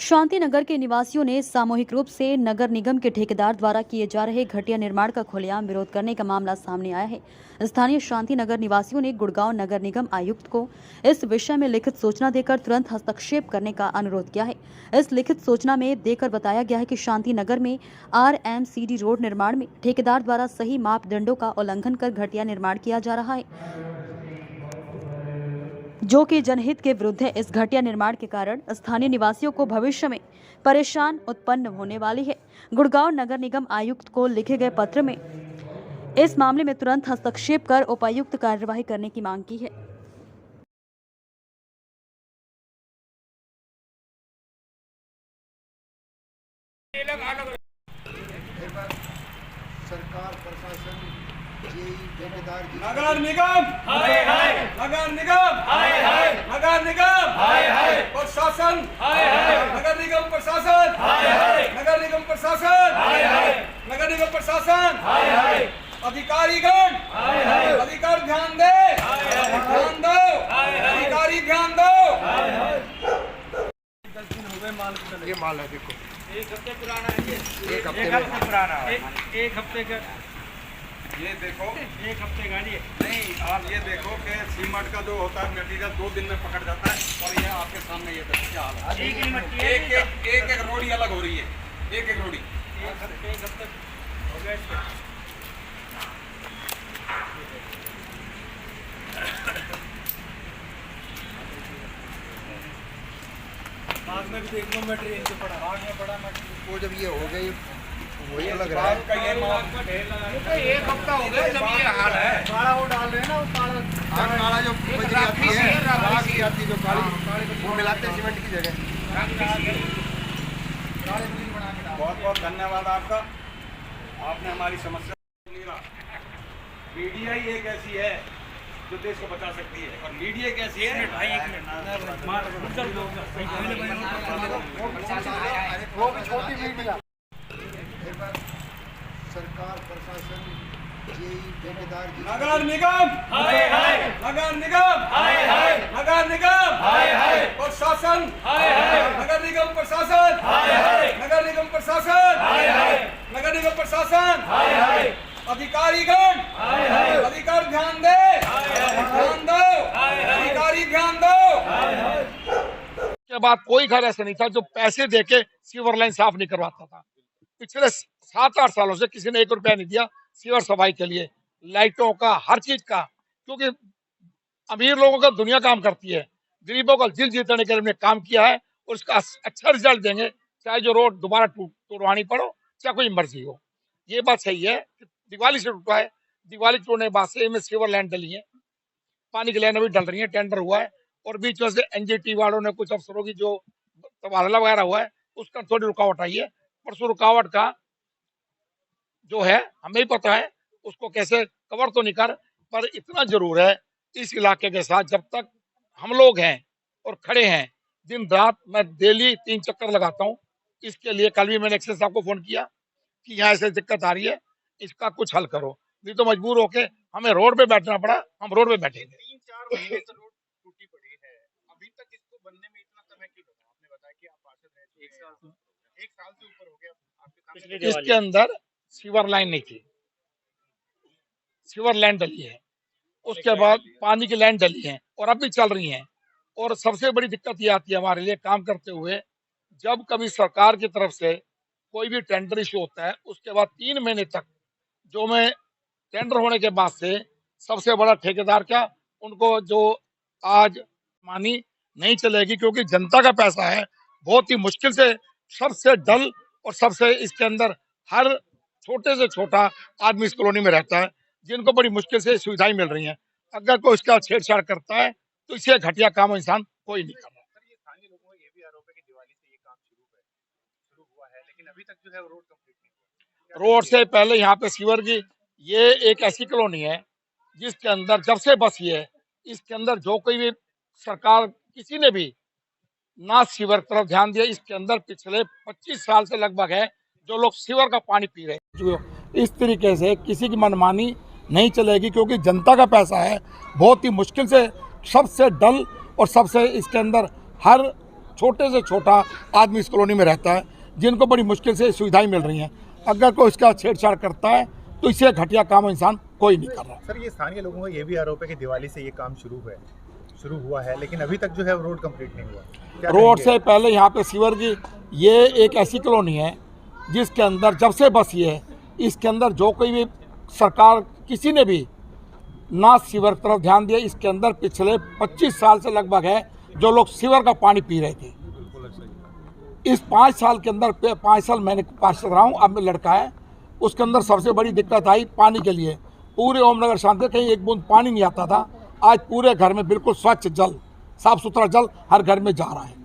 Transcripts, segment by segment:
शांति नगर के निवासियों ने सामूहिक रूप से नगर निगम के ठेकेदार द्वारा किए जा रहे घटिया निर्माण का खुलेआम विरोध करने का मामला सामने आया है। स्थानीय शांति नगर निवासियों ने गुड़गांव नगर निगम आयुक्त को इस विषय में लिखित सूचना देकर तुरंत हस्तक्षेप करने का अनुरोध किया है। इस लिखित सूचना में देकर बताया गया है कि शांति नगर में RMCD रोड निर्माण में ठेकेदार द्वारा सही मापदंडों का उल्लंघन कर घटिया निर्माण किया जा रहा है, जो कि जनहित के विरुद्ध है। इस घटिया निर्माण के कारण स्थानीय निवासियों को भविष्य में परेशान उत्पन्न होने वाली है। गुड़गांव नगर निगम आयुक्त को लिखे गए पत्र में इस मामले में तुरंत हस्तक्षेप कर उपायुक्त कार्यवाही करने की मांग की है। सरकार, प्रशासन, ठेकेदार, नगर निगम हाय हाय, नगर निगम हाय हाय, नगर निगम हाय हाय, प्रशासन हाय हाय, नगर निगम प्रशासन हाय हाय, नगर निगम प्रशासन हाय हाय, नगर निगम प्रशासन हाय हाय, अधिकारीगण हाय हाय, अधिकारी ध्यान दे, ध्यान दो, अधिकारी ध्यान दो। 10 दिन हो गए माल को, ये माल है, देखो 1 हफ्ते पुराना है ये, 1 हफ्ते पुराना है, 1 हफ्ते का। ये देखो 1 हफ्ते का नहीं, आप ये देखो कि सीमेंट का जो होता है मटेरियल 2 दिन में पकड़ जाता है, और ये आपके सामने ये देखो क्या हाल है। एक रोड़ी अलग हो रही है, एक रोड़ी 1 हफ्ते हो गया इसको। बाद में भी देख लो मटेरियल जो पड़ा, भाग में पड़ा मटेरियल वो जब ये हो गई वही लग रहा है। ये 1 हफ्ता हो गया जब ये हाल है। काला वो डाल रहे हैं ना, वो काला जो बजरी आती है, राख की आती है जो काली, वो मिलाते हैं सीमेंट की जगह। बहुत बहुत धन्यवाद आपका, आपने हमारी समस्या ली। मीडिया ही एक ऐसी है जो देश को बचा सकती है, और मीडिया एक ऐसी है वो भी छोटी मीडिया। सरकार, प्रशासन, ठेकेदार, नगर निगम हाय हाय, नगर निगम हाय हाय, नगर निगम हाय हाय, प्रशासन हाय हाय, नगर निगम प्रशासन हाय हाय, नगर निगम प्रशासन हाय हाय, नगर निगम प्रशासन हाय हाय, अधिकारीगण हाय हाय, अधिकारी ध्यान दे, ध्यान दो, अधिकारी ध्यान दो। के बाद कोई घर ऐसा नहीं था जो पैसे देके सीवर लाइन साफ नहीं करवाता था। पिछले 7-8 सालों से किसी ने 1 रुपया नहीं दिया सीवर सफाई के लिए, लाइटों का, हर चीज का, क्योंकि अमीर लोगों का दुनिया काम करती है, गरीबों का दिल जीतने के लिए हमने काम किया है, और उसका अच्छा रिजल्ट देंगे, चाहे जो रोड दोबारा तोड़वानी पड़ो, चाहे कोई मर्जी हो। ये बात सही है कि दिवाली से टूटा है, दिवाली टूटने के बाद से इनमें सीवर लाइन डली है, पानी की लाइन अभी डल रही है, टेंडर हुआ है, और बीच में से NGT वालों ने कुछ अफसरों की जो तबादला वगैरह हुआ है उसका थोड़ी रुकावट आई है। परसों रुकावट का जो है हमें ही पता है, उसको कैसे कवर तो नहीं कर, पर इतना जरूर है इस इलाके के साथ जब तक हम लोग हैं और खड़े हैं, दिन रात मैं डेली 3 चक्कर लगाता हूँ इसके लिए। कल भी मैंने एक्सेस साहब को फोन किया कि यहाँ ऐसे दिक्कत आ रही है, इसका कुछ हल करो, नहीं तो मजबूर होके हमें रोड पे बैठना पड़ा, हम रोड पे बैठेंगे। 3-4 महीने से रोड टूटी पड़ी है, अभी तक इसको बनने में इतना समय क्यों लगा? आपने बताया कि आप पार्षद रह चुके हैं, 1 साल से ऊपर हो गया आपके सामने। इसके अंदर सीवर लाइन नहीं थी, सीवर लाइन डली है, उसके बाद पानी की लाइन डली है, और अब भी चल रही है। और सबसे बड़ी दिक्कत ये आती है हमारे लिए काम करते हुए, जब कभी सरकार की तरफ से कोई भी टेंडर इशू होता है, उसके बाद 3 महीने तक जो मैं टेंडर होने के बाद से सबसे बड़ा ठेकेदार क्या, उनको जो आज मानी नहीं चलेगी, क्योंकि जनता का पैसा है, बहुत ही मुश्किल से सबसे डल, और सबसे इसके अंदर हर छोटे से छोटा आदमी इस कॉलोनी में रहता है, जिनको बड़ी मुश्किल से सुविधाएं मिल रही हैं। अगर कोई इसका छेड़छाड़ करता है तो इससे घटिया काम इंसान कोई नहीं कर रहा। ये स्थानीय लोगों का ये भी आरोप है कि दिवाली से ये काम शुरू हुआ है, लेकिन अभी तक जो है रोड कंप्लीट नहीं हुआ। रोड से पहले यहाँ पे सीवर की, ये एक ऐसी कॉलोनी है जिसके अंदर जब से बसी है, इसके अंदर जो कोई भी सरकार किसी ने भी ना सीवर तरफ ध्यान दिया। इसके अंदर पिछले 25 साल से लगभग है जो लोग सीवर का पानी पी रहे हैं। इस तरीके से किसी की मनमानी नहीं चलेगी, क्योंकि जनता का पैसा है, बहुत ही मुश्किल से सबसे डल और सबसे इसके अंदर हर छोटे से छोटा आदमी इस कॉलोनी में रहता है, जिनको बड़ी मुश्किल से सुविधाएं मिल रही हैं। अगर कोई इसका छेड़छाड़ करता है तो इससे घटिया काम इंसान कोई नहीं कर रहा। सर, ये स्थानीय लोगों का ये भी आरोप है कि दिवाली से ये काम शुरू हुआ है, लेकिन अभी तक जो है रोड कंप्लीट नहीं हुआ। क्या रोड कहेंगे? से पहले यहाँ पे सीवर की ये एक ऐसी कॉलोनी है जिसके अंदर जब से बसी है, इसके अंदर जो कोई भी सरकार किसी ने भी ना सीवर की तरफ ध्यान दिया। इसके अंदर पिछले 25 साल से लगभग है जो लोग सीवर का पानी पी रहे थे। इस 5 साल के अंदर 5 साल मैंने पास रहा हूँ, अब लड़का है, उसके अंदर सबसे बड़ी दिक्कत आई पानी के लिए। पूरे ओमनगर शांति कहीं एक बूंद पानी नहीं आता था, आज पूरे घर में बिल्कुल स्वच्छ जल, साफ सुथरा जल हर घर में जा रहा है।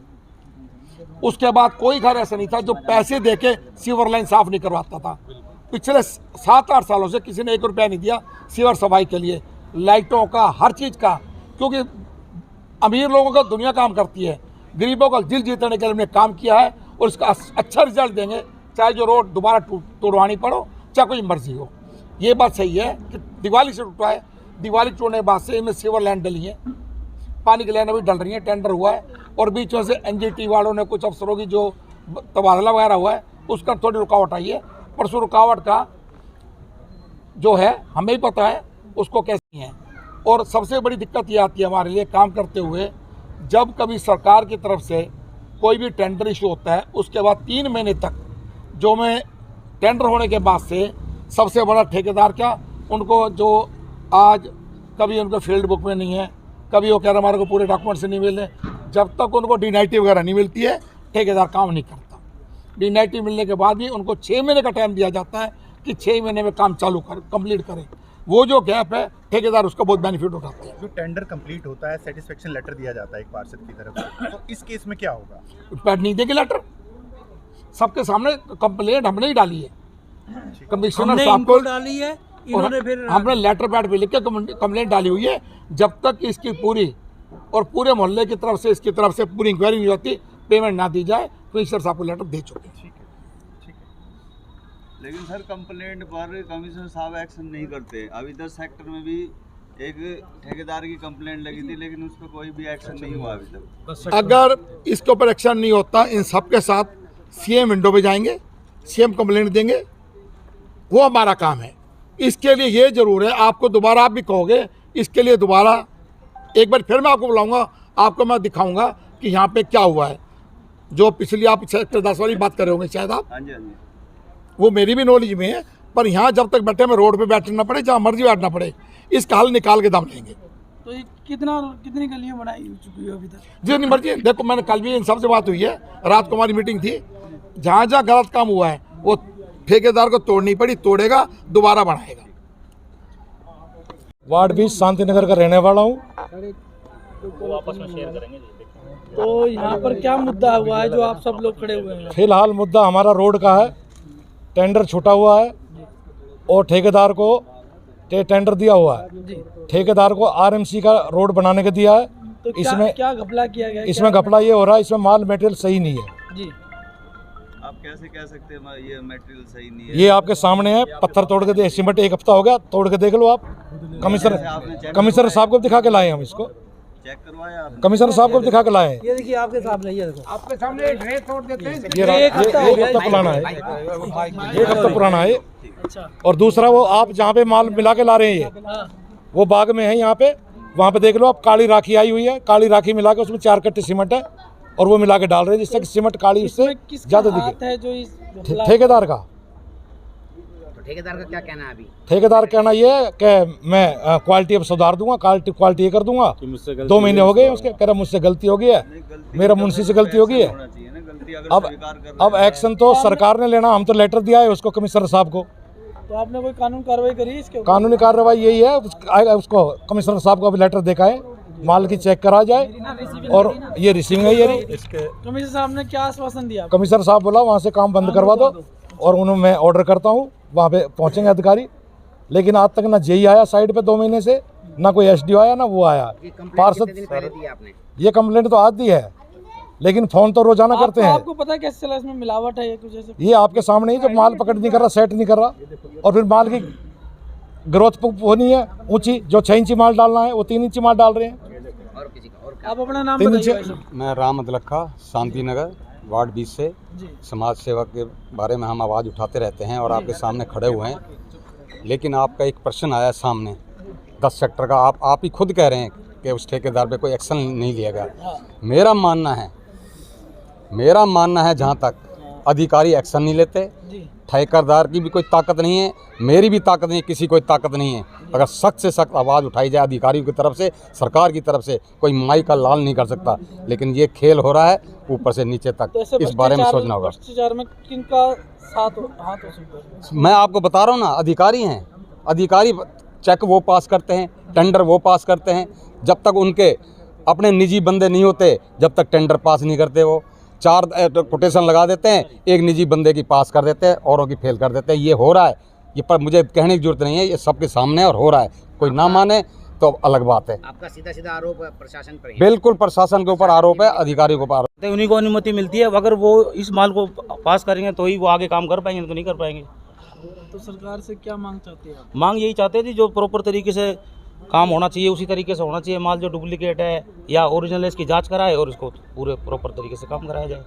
उसके बाद कोई घर ऐसा नहीं था जो पैसे देके सीवर लाइन साफ नहीं करवाता था। पिछले 7-8 सालों से किसी ने 1 रुपया नहीं दिया सीवर सफाई के लिए, लाइटों का, हर चीज़ का। क्योंकि अमीर लोगों का दुनिया काम करती है, गरीबों का दिल जीतने के लिए हमने काम किया है और इसका अच्छा रिजल्ट देंगे, चाहे जो रोड दोबारा तोड़वानी पड़ो, चाहे कोई मर्जी हो। ये बात सही है कि दिवाली से टूटा है, दिवाली तोड़ने के बाद से इनमें सीवर लाइन डली है, पानी की लाइन अभी डल रही है, टेंडर हुआ है और बीच में से एनजीटी वालों ने कुछ अफसरों की जो तबादला वगैरह हुआ है उसका थोड़ी रुकावट आई है। परसों रुकावट का जो है हमें ही पता है उसको कैसी है। और सबसे बड़ी दिक्कत ये आती है हमारे लिए काम करते हुए, जब कभी सरकार की तरफ से कोई भी टेंडर इशू होता है उसके बाद 3 महीने तक जो मैं टेंडर होने के बाद से सबसे बड़ा ठेकेदार क्या, उनको जो आज कभी उनको फील्ड बुक में नहीं है, कभी वो कह रहे हमारे को पूरे डॉक्यूमेंट से नहीं मिले, जब तक उनको D90 वगैरह नहीं मिलती है ठेकेदार काम नहीं करता। D90 मिलने के बाद भी उनको 6 महीने का टाइम दिया जाता है कि 6 महीने में काम चालू कर कंप्लीट करें। वो जो गैप है ठेकेदार उसका बहुत बेनिफिट उठाते हैं। जो टेंडर कंप्लीट होता है, सेटिस्फेक्शन लेटर दिया जाता है एक पार्षद की तरफ से, तो इस केस में क्या होगा? पैड नहीं देंगे लेटर, सबके सामने कंप्लेंट हमने ही डाली है, कमिश्नर साहब को डाली है, और इन्होंने फिर हमने लेटर पैड पे लिख के कंप्लेंट डाली हुई है। जब तक इसकी पूरी और पूरे मोहल्ले की तरफ से इसकी तरफ से पूरी इंक्वायरी नहीं होती, पेमेंट ना दी जाए, कमिश्नर साहब को लेटर दे चुके हैं। लेकिन सर कंप्लेंट पर कमिश्नर साहब एक्शन नहीं करते। अभी 10 सेक्टर में भी एक ठेकेदार की कंप्लेंट लगी थी, लेकिन उस पर कोई भी एक्शन नहीं हुआ अभी तक। अगर इसके ऊपर एक्शन नहीं होता, इन सब के साथ सीएम विंडो पे जाएंगे, सीएम कंप्लेंट देंगे, वो हमारा काम है। इसके लिए ये जरूर है, आपको दोबारा आप भी कहोगे, इसके लिए दोबारा एक बार फिर मैं आपको बुलाऊंगा, आपको मैं दिखाऊंगा कि यहाँ पे क्या हुआ है। जो पिछली आप सेक्टर 10 वाली बात कर रहे होंगे शायद आप, हाँ जी, हाँ जी। वो मेरी भी नॉलेज में है, पर यहाँ जब तक बैठे में रोड पे बैठना पड़े, जहाँ मर्जी बैठना पड़े, इसका हल निकाल के दम लेंगे। तो ये कितनी गलियां बनाई चुकी है अभी तक? जितनी मर्जी देखो, मैंने कल भी इन सबसे बात हुई है, रात को हमारी मीटिंग थी, जहाँ जहाँ गलत काम हुआ है वो ठेकेदार को तोड़नी पड़ी, तोड़ेगा, दोबारा बढ़ाएगा। वार्ड 20 शांति नगर का रहने वाला हूँ। तो यहाँ पर क्या मुद्दा हुआ है जो आप सब लोग खड़े हुए हैं? फिलहाल मुद्दा हमारा रोड का है, टेंडर छूटा हुआ है और ठेकेदार को टेंडर दिया हुआ है, ठेकेदार को आरएमसी का रोड बनाने का दिया है। तो इसमें क्या घपला किया गया? इसमें घपला ये हो रहा है, इसमें माल मटेरियल सही नहीं है जी। आप कैसे कह सकते हैं ये मटेरियल सही नहीं है? ये आपके सामने है, पत्थर तोड़ के दे, सीमेंट 1 हफ्ता हो गया, तोड़ के देख लो आप। कमिश्नर साहब को दिखा के लाए हम इसको, चेक करवाया आपने? कमिश्नर साहब को दिखा के लाए हैं। ये देखिए आपके सामने, ये देखो आपके सामने ड्रेस तोड़ देते हैं। ये 1 हफ्ता पुराना है, 1 हफ्ता पुराना है। अच्छा। और दूसरा वो आप जहाँ पे माल मिला के ला रहे हैं, ये हाँ। वो बाग में है, यहाँ पे वहाँ पे देख लो आप, काली राखी आई हुई है, काली राखी मिला के उसमें 4 कट्टे सीमेंट है और वो मिला के डाल रहे हैं, जिससे कि सीमेंट काली उससे ज्यादा दिखे। है जो इस ठेकेदार का। तो ठेकेदार का क्या कहना है अभी? ठेकेदार कहना ये है कि मैं क्वालिटी अब सुधार दूंगा, क्वालिटी ये कर दूंगा। 2 महीने हो गए उसके, कह रहा मुझसे गलती हो गई है, मेरा मुंशी से गलती हो गई है। अब एक्शन तो सरकार ने लेना, हम तो लेटर दिया है उसको, कमिश्नर साहब को। तो आपने कोई कानून कार्रवाई करी इसके ऊपर? कानूनी कार्रवाई यही है, उसको कमिश्नर साहब को अभी लेटर देखा है, माल की चेक करा जाए और ये रिसीविंग है ये कमिश्नर साहब ने क्या आश्वासन दिया? कमिश्नर साहब बोला वहाँ से काम बंद करवा दो और उन्होंने मैं ऑर्डर करता हूँ, वहाँ पे पहुँचेंगे अधिकारी। लेकिन आज तक ना जेई आया साइड पे 2 महीने से, ना कोई एसडीओ आया, ना वो आया पार्षद। ये कंप्लेंट तो आज दी है, लेकिन फोन तो रोजाना करते हैं। आपको पता है कैसे चला इसमें मिलावट है? कुछ ऐसे ये आपके सामने ही, जब माल पकड़ नहीं कर रहा, सेट नहीं कर रहा, और फिर माल की ग्रोथ होनी है ऊंची, जो 6 इंची माल डालना है वो 3 इंची माल डाल रहे हैं। आप अपना नाम तीन बताइए चे- भाई साहब। मैं राम अदलखा, शांति नगर, वार्ड 20 से जी समाज सेवा के बारे में हम आवाज़ उठाते रहते हैं और आपके सामने खड़े हुए हैं। लेकिन आपका एक प्रश्न आया सामने 10 सेक्टर का, आप ही खुद कह रहे हैं कि उस ठेकेदार पे कोई एक्शन नहीं लिया गया। हाँ मेरा मानना है जहाँ तक अधिकारी एक्शन नहीं लेते, जी ठेकेदार की भी कोई ताकत नहीं है, मेरी भी ताकत नहीं है, किसी कोई ताकत नहीं है। अगर सख्त से सख्त आवाज़ उठाई जाए अधिकारियों की तरफ से, सरकार की तरफ से, कोई माई का लाल नहीं कर सकता। लेकिन ये खेल हो रहा है ऊपर से नीचे तक, तो ऐसे इस बारे में भ्रष्टाचार- सोचना होगा। भ्रष्टाचार में किनका हाथ हो सकता है? मैं आपको बता रहा हूँ ना, अधिकारी हैं, अधिकारी चेक वो पास करते हैं, टेंडर वो पास करते हैं। जब तक उनके अपने निजी बंदे नहीं होते, जब तक टेंडर पास नहीं करते, वो 4 कोटेशन लगा देते हैं, एक निजी बंदे की पास कर देते हैं, औरों की फेल कर देते हैं। ये हो रहा है, ये पर मुझे कहने की जरूरत नहीं है, ये सबके सामने और हो रहा है। कोई ना माने तो अलग बात है। आपका सीधा सीधा आरोप प्रशासन पर है। बिल्कुल प्रशासन के ऊपर आरोप है, अधिकारियों के ऊपर आरोप है। उन्हीं को अनुमति मिलती है, अगर वो इस माल को पास करेंगे तो ही वो आगे काम कर पाएंगे, तो नहीं कर पाएंगे। तो सरकार से क्या मांग चाहते हैं आप? मांग यही चाहते हैं जी, जो प्रॉपर तरीके से काम होना चाहिए उसी तरीके से होना चाहिए। माल जो डुप्लीकेट है या ओरिजिनल है, इसकी जांच कराए और इसको पूरे प्रॉपर तरीके से काम कराया जाए।